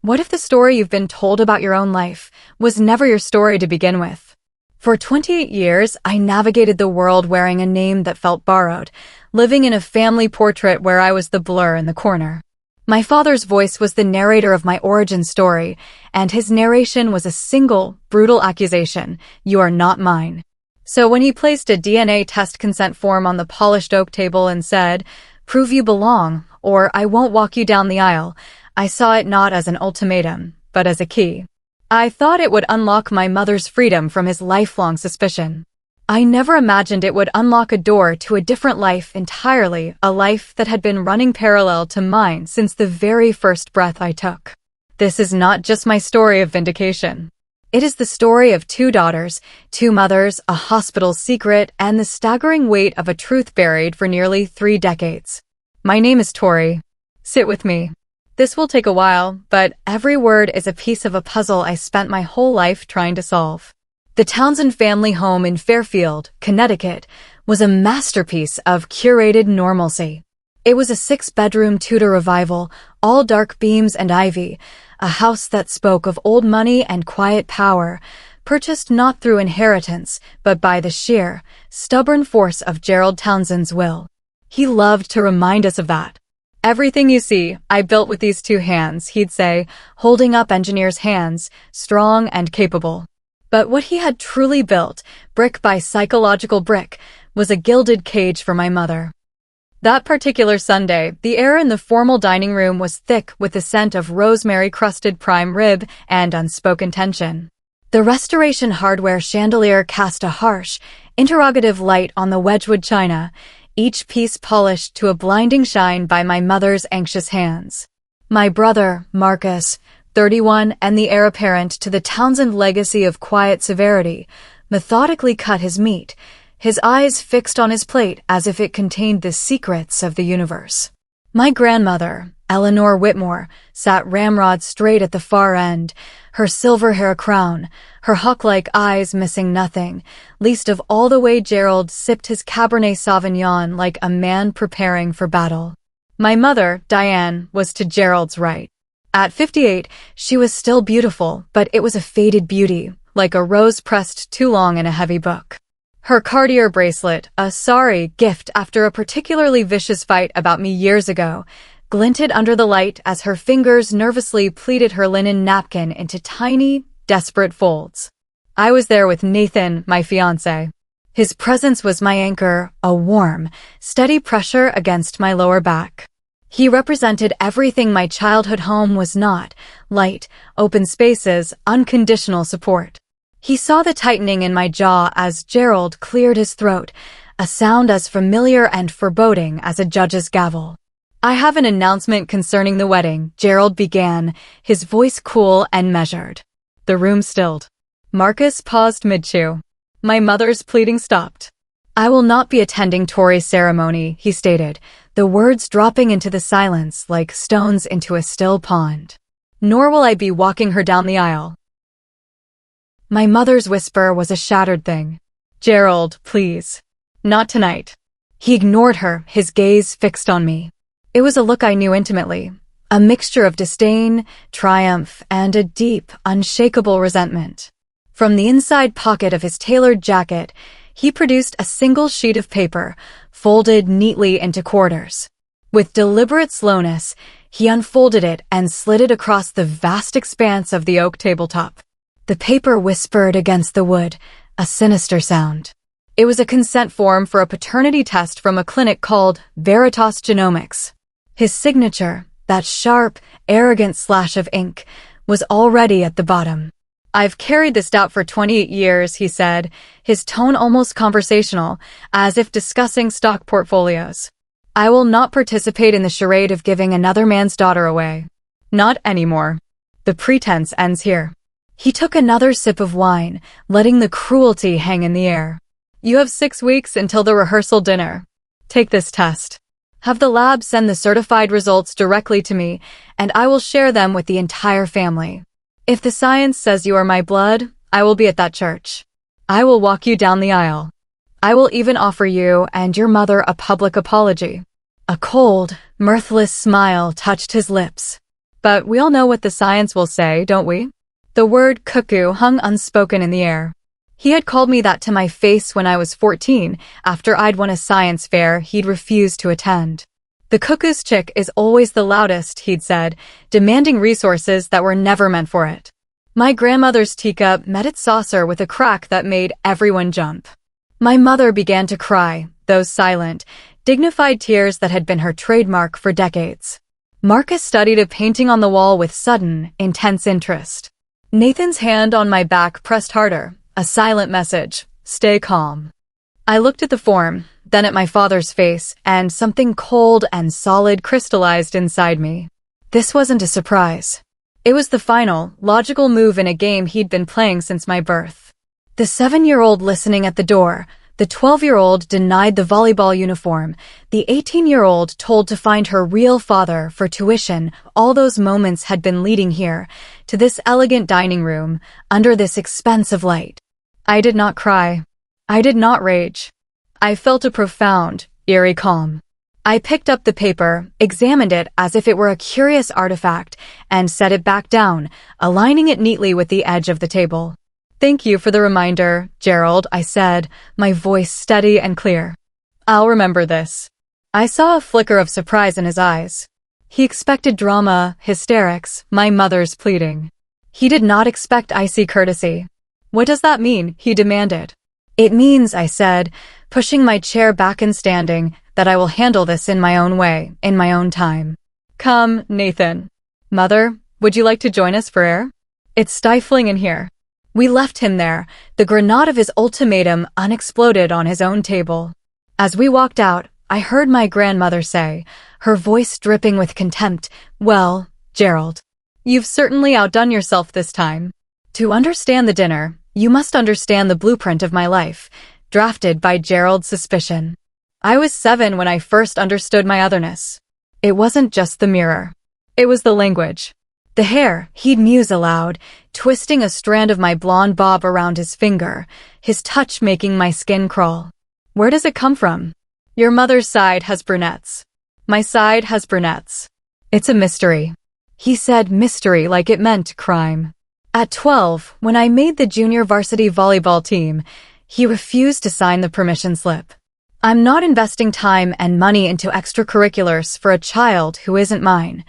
What if the story you've been told about your own life was never your story to begin with? For 28 years, I navigated the world wearing a name that felt borrowed, living in a family portrait where I was the blur in the corner. My father's voice was the narrator of my origin story, and his narration was a single, brutal accusation: "You are not mine." So when he placed a DNA test consent form on the polished oak table and said, "Prove you belong, or I won't walk you down the aisle," I saw it not as an ultimatum, but as a key. I thought it would unlock my mother's freedom from his lifelong suspicion. I never imagined it would unlock a door to a different life entirely, a life that had been running parallel to mine since the very first breath I took. This is not just my story of vindication. It is the story of two daughters, two mothers, a hospital secret, and the staggering weight of a truth buried for nearly 3 decades. My name is Tori. Sit with me. This will take a while, but every word is a piece of a puzzle I spent my whole life trying to solve. The Townsend family home in Fairfield, Connecticut, was a masterpiece of curated normalcy. It was a 6-bedroom Tudor revival, all dark beams and ivy, a house that spoke of old money and quiet power, purchased not through inheritance, but by the sheer, stubborn force of Gerald Townsend's will. He loved to remind us of that. "Everything you see, I built with these 2 hands," he'd say, holding up engineers' hands, strong and capable. But what he had truly built, brick by psychological brick, was a gilded cage for my mother. That particular Sunday, the air in the formal dining room was thick with the scent of rosemary-crusted prime rib and unspoken tension. The Restoration hardware chandelier cast a harsh, interrogative light on the Wedgwood china, each piece polished to a blinding shine by my mother's anxious hands. My brother, Marcus, 31 and the heir apparent to the Townsend legacy of quiet severity, methodically cut his meat, his eyes fixed on his plate as if it contained the secrets of the universe. My grandmother, Eleanor Whitmore, sat ramrod straight at the far end, her silver hair a crown, her hawk-like eyes missing nothing, least of all the way Gerald sipped his Cabernet Sauvignon like a man preparing for battle. My mother, Diane, was to Gerald's right. At 58, she was still beautiful, but it was a faded beauty, like a rose pressed too long in a heavy book. Her Cartier bracelet, a sorry gift after a particularly vicious fight about me years ago, glinted under the light as her fingers nervously pleated her linen napkin into tiny, desperate folds. I was there with Nathan, my fiancé. His presence was my anchor, a warm, steady pressure against my lower back. He represented everything my childhood home was not: light, open spaces, unconditional support. He saw the tightening in my jaw as Gerald cleared his throat, a sound as familiar and foreboding as a judge's gavel. "I have an announcement concerning the wedding," Gerald began, his voice cool and measured. The room stilled. Marcus paused mid-chew. My mother's pleading stopped. "I will not be attending Tori's ceremony," he stated, the words dropping into the silence like stones into a still pond. "Nor will I be walking her down the aisle." My mother's whisper was a shattered thing. "Gerald, please. Not tonight." He ignored her, his gaze fixed on me. It was a look I knew intimately, a mixture of disdain, triumph, and a deep, unshakable resentment. From the inside pocket of his tailored jacket, he produced a single sheet of paper, folded neatly into quarters. With deliberate slowness, he unfolded it and slid it across the vast expanse of the oak tabletop. The paper whispered against the wood, a sinister sound. It was a consent form for a paternity test from a clinic called Veritas Genomics. His signature, that sharp, arrogant slash of ink, was already at the bottom. "I've carried this doubt for 28 years, he said, his tone almost conversational, as if discussing stock portfolios. "I will not participate in the charade of giving another man's daughter away. Not anymore. The pretense ends here." He took another sip of wine, letting the cruelty hang in the air. "You have 6 weeks until the rehearsal dinner. Take this test. Have the lab send the certified results directly to me, and I will share them with the entire family. If the science says you are my blood, I will be at that church. I will walk you down the aisle. I will even offer you and your mother a public apology." A cold, mirthless smile touched his lips. But we all know what the science will say, don't we? The word cuckoo hung unspoken in the air. He had called me that to my face when I was 14, after I'd won a science fair he'd refused to attend. The cuckoo's chick is always the loudest, he'd said, demanding resources that were never meant for it. My grandmother's teacup met its saucer with a crack that made everyone jump. My mother began to cry, those silent, dignified tears that had been her trademark for decades. Marcus studied a painting on the wall with sudden, intense interest. Nathan's hand on my back pressed harder, a silent message, stay calm. I looked at the form, then at my father's face, and something cold and solid crystallized inside me. This wasn't a surprise. It was the final, logical move in a game he'd been playing since my birth. The 7-year-old listening at the door, the 12-year-old denied the volleyball uniform, the 18-year-old told to find her real father for tuition, all those moments had been leading here, to this elegant dining room, under this expensive light. I did not cry. I did not rage. I felt a profound, eerie calm. I picked up the paper, examined it as if it were a curious artifact, and set it back down, aligning it neatly with the edge of the table. Thank you for the reminder, Gerald, I said, my voice steady and clear. I'll remember this. I saw a flicker of surprise in his eyes. He expected drama, hysterics, my mother's pleading. He did not expect icy courtesy. What does that mean? He demanded. It means, I said, pushing my chair back and standing, that I will handle this in my own way, in my own time. Come, Nathan. Mother, would you like to join us for air? It's stifling in here. We left him there, the grenade of his ultimatum unexploded on his own table. As we walked out, I heard my grandmother say, her voice dripping with contempt, well, Gerald, you've certainly outdone yourself this time. To understand the dinner, you must understand the blueprint of my life, drafted by Gerald's suspicion. I was 7 when I first understood my otherness. It wasn't just the mirror. It was the language. The hair, he'd muse aloud, twisting a strand of my blonde bob around his finger, his touch making my skin crawl. Where does it come from? Your mother's side has brunettes. My side has brunettes. It's a mystery. He said mystery like it meant crime. At 12, when I made the junior varsity volleyball team, he refused to sign the permission slip. I'm not investing time and money into extracurriculars for a child who isn't mine.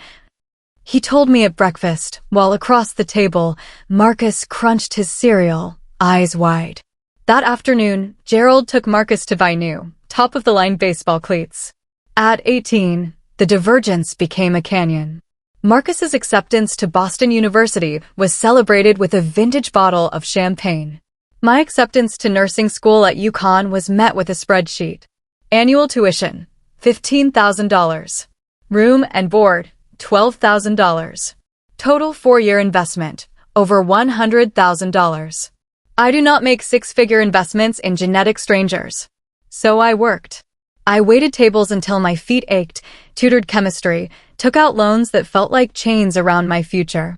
He told me at breakfast, while across the table, Marcus crunched his cereal, eyes wide. That afternoon, Gerald took Marcus to buy new, top-of-the-line baseball cleats. At 18, the divergence became a canyon. Marcus's acceptance to Boston University was celebrated with a vintage bottle of champagne. My acceptance to nursing school at UConn was met with a spreadsheet. Annual tuition, $15,000. Room and board, $12,000. Total 4-year investment, over $100,000. I do not make 6-figure investments in genetic strangers. So I worked. I waited tables until my feet ached, tutored chemistry, took out loans that felt like chains around my future.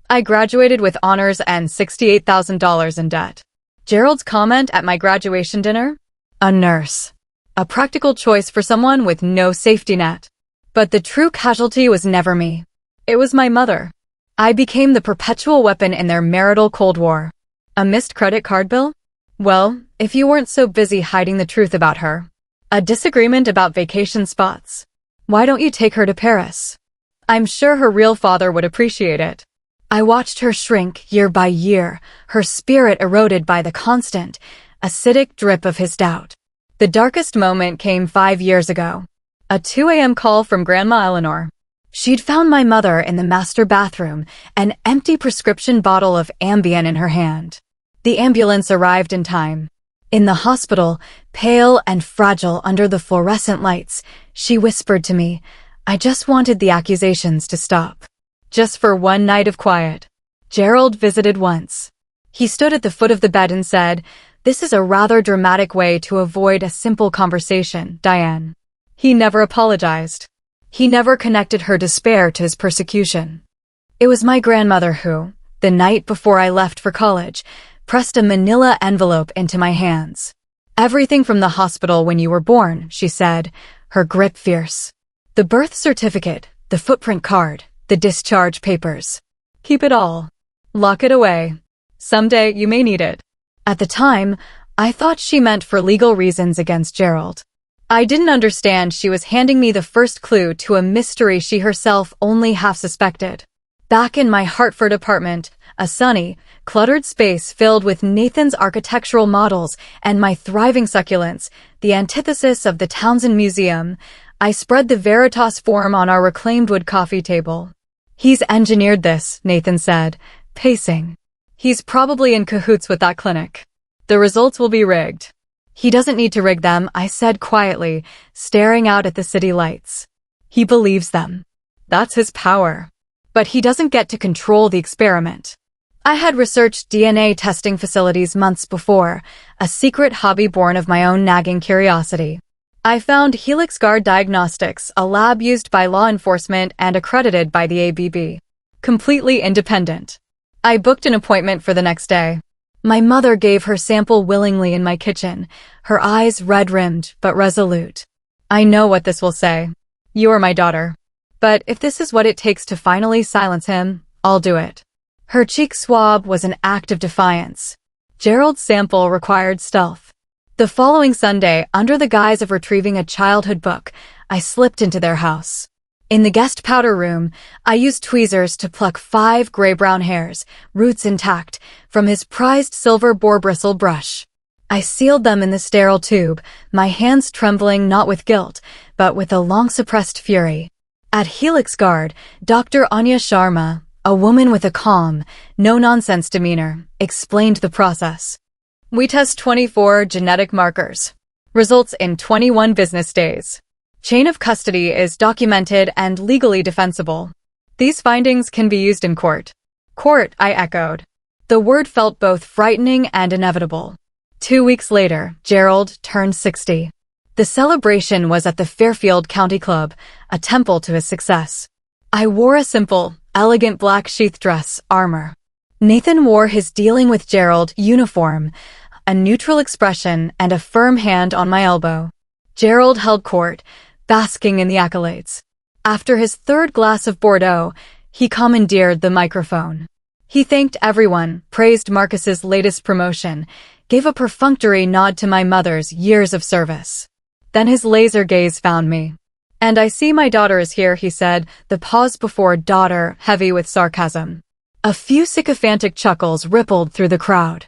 I graduated with honors and $68,000 in debt. Gerald's comment at my graduation dinner? A nurse. A practical choice for someone with no safety net. But the true casualty was never me. It was my mother. I became the perpetual weapon in their marital Cold War. A missed credit card bill? Well, if you weren't so busy hiding the truth about her. A disagreement about vacation spots. Why don't you take her to Paris? I'm sure her real father would appreciate it. I watched her shrink year by year, her spirit eroded by the constant, acidic drip of his doubt. The darkest moment came 5 years ago. A 2 a.m. call from Grandma Eleanor. She'd found my mother in the master bathroom, an empty prescription bottle of Ambien in her hand. The ambulance arrived in time. In the hospital, pale and fragile under the fluorescent lights, she whispered to me, I just wanted the accusations to stop. Just for one night of quiet. Gerald visited once. He stood at the foot of the bed and said, This is a rather dramatic way to avoid a simple conversation, Diane. He never apologized. He never connected her despair to his persecution. It was my grandmother who, the night before I left for college, pressed a manila envelope into my hands. Everything from the hospital when you were born, she said, her grip fierce. The birth certificate, the footprint card, The discharge papers. Keep it all. Lock it away. Someday you may need it. At the time, I thought she meant for legal reasons against Gerald. I didn't understand she was handing me the first clue to a mystery she herself only half suspected. Back in my Hartford apartment, a sunny, cluttered space filled with Nathan's architectural models and my thriving succulents, the antithesis of the Townsend Museum, I spread the Veritas form on our reclaimed wood coffee table. "He's engineered this," Nathan said, pacing. "He's probably in cahoots with that clinic. The results will be rigged." "He doesn't need to rig them," I said quietly, staring out at the city lights. "He believes them. That's his power. But he doesn't get to control the experiment." I had researched DNA testing facilities months before, a secret hobby born of my own nagging curiosity. I found Helix Guard Diagnostics, a lab used by law enforcement and accredited by the ABB. Completely independent. I booked an appointment for the next day. My mother gave her sample willingly in my kitchen, her eyes red-rimmed but resolute. "I know what this will say. You are my daughter. But if this is what it takes to finally silence him, I'll do it." Her cheek swab was an act of defiance. Gerald's sample required stealth. The following Sunday, under the guise of retrieving a childhood book, I slipped into their house. In the guest powder room, I used tweezers to pluck 5 gray-brown hairs, roots intact, from his prized silver boar bristle brush. I sealed them in the sterile tube, my hands trembling not with guilt, but with a long-suppressed fury. At Helix Guard, Dr. Anya Sharma, a woman with a calm, no-nonsense demeanor, explained the process. "We test 24 genetic markers. Results in 21 business days. Chain of custody is documented and legally defensible. These findings can be used in court." "Court," I echoed. The word felt both frightening and inevitable. 2 weeks later, Gerald turned 60. The celebration was at the Fairfield County Club, a temple to his success. I wore a simple, elegant black sheath dress, armor. Nathan wore his dealing with Gerald uniform, a neutral expression and a firm hand on my elbow. Gerald held court, basking in the accolades. After his 3rd glass of Bordeaux, he commandeered the microphone. He thanked everyone, praised Marcus's latest promotion, gave a perfunctory nod to my mother's years of service. Then his laser gaze found me. "And I see my daughter is here," he said, the pause before daughter heavy with sarcasm. A few sycophantic chuckles rippled through the crowd.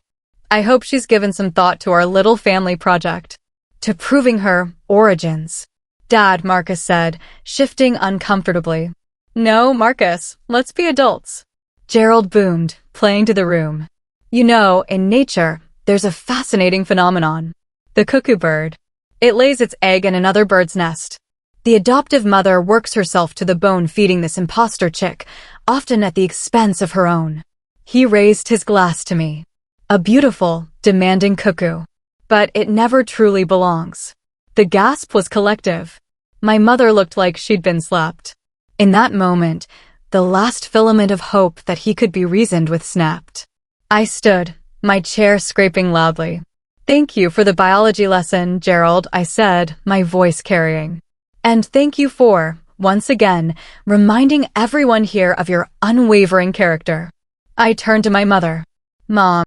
"I hope she's given some thought to our little family project. To proving her origins." "Dad," Marcus said, shifting uncomfortably. "No, Marcus, let's be adults." Gerald boomed, playing to the room. "You know, in nature, there's a fascinating phenomenon. The cuckoo bird. It lays its egg in another bird's nest. The adoptive mother works herself to the bone feeding this imposter chick, often at the expense of her own." He raised his glass to me. "A beautiful, demanding cuckoo. But it never truly belongs." The gasp was collective. My mother looked like she'd been slapped. In that moment, the last filament of hope that he could be reasoned with snapped. I stood, my chair scraping loudly. "Thank you for the biology lesson, Gerald," I said, my voice carrying. "And thank you for, once again, reminding everyone here of your unwavering character." I turned to my mother. "Mom,